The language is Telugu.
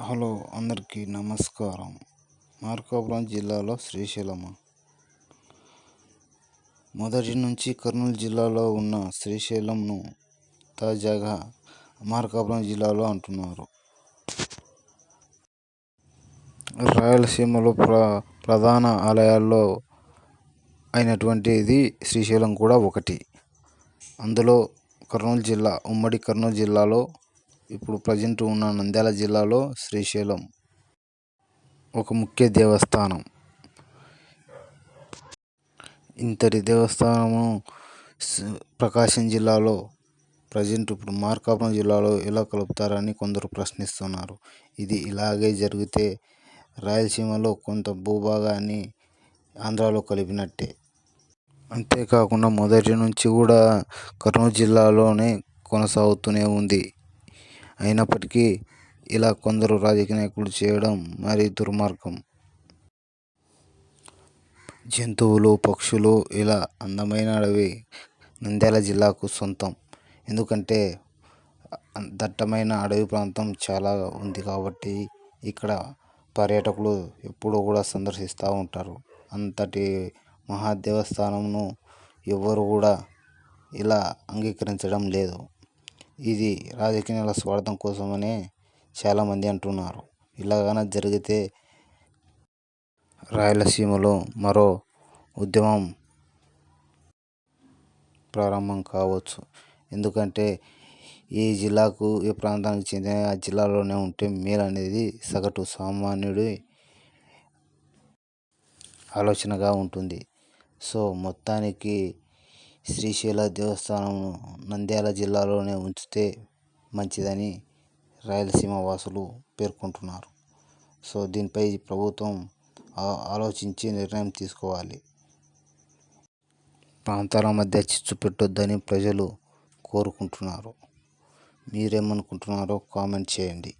హలో అందరికీ నమస్కారం. మార్కాపురం జిల్లాలో శ్రీశైలం. మొదటి నుంచి కర్నూలు జిల్లాలో ఉన్న శ్రీశైలంను తాజాగా మార్కాపురం జిల్లాలో అంటున్నారు. రాయలసీమలో ప్రధాన ఆలయాల్లో అయినటువంటిది శ్రీశైలం కూడా ఒకటి. అందులో ఉమ్మడి కర్నూలు జిల్లాలో ఇప్పుడు ప్రజెంట్ ఉన్న నంద్యాల జిల్లాలో శ్రీశైలం ఒక ముఖ్య దేవస్థానం. ఇంతటి దేవస్థానము ప్రకాశం జిల్లాలో ప్రజెంట్ ఇప్పుడు మార్కాపురం జిల్లాలో ఎలా కలుపుతారని కొందరు ప్రశ్నిస్తున్నారు. ఇది ఇలాగే జరిగితే రాయలసీమలో కొంత భూభాగాన్ని ఆంధ్రాలో కలిపినట్టే. అంతేకాకుండా మొదటి నుంచి కూడా కర్నూలు జిల్లాలోనే కొనసాగుతూనే ఉంది. అయినప్పటికీ ఇలా కొందరు రాజకీయ నాయకులు చేయడం మరీ దుర్మార్గం. జంతువులు, పక్షులు, ఇలా అందమైన అడవి నంద్యాల జిల్లాకు సొంతం. ఎందుకంటే దట్టమైన అడవి ప్రాంతం చాలా ఉంది కాబట్టి ఇక్కడ పర్యాటకులు ఎప్పుడూ కూడా సందర్శిస్తూ ఉంటారు. అంతటి మహాదేవస్థానంను ఎవ్వరు కూడా ఇలా అంగీకరించడం లేదు. ఇది రాజకీయాల స్వార్థం కోసమనే చాలామంది అంటున్నారు. ఇలాగనే జరిగితే రాయలసీమలో మరో ఉద్యమం ప్రారంభం కావచ్చు. ఎందుకంటే ఈ జిల్లాకు ఏ ప్రాంతానికి చెందిన ఆ జిల్లాలోనే ఉంటే మేలు అనేది సగటు సామాన్యుడి ఆలోచనగా ఉంటుంది. సో మొత్తానికి శ్రీశైల దేవస్థానం నంద్యాల జిల్లాలోనే ఉంచితే మంచిదని రాయలసీమ వాసులు పేర్కొంటున్నారు. సో దీనిపై ప్రభుత్వం ఆలోచించి నిర్ణయం తీసుకోవాలి. ప్రాంతాల మధ్య చిచ్చు పెట్టొద్దని ప్రజలు కోరుకుంటున్నారు. మీరేమనుకుంటున్నారో కామెంట్ చేయండి.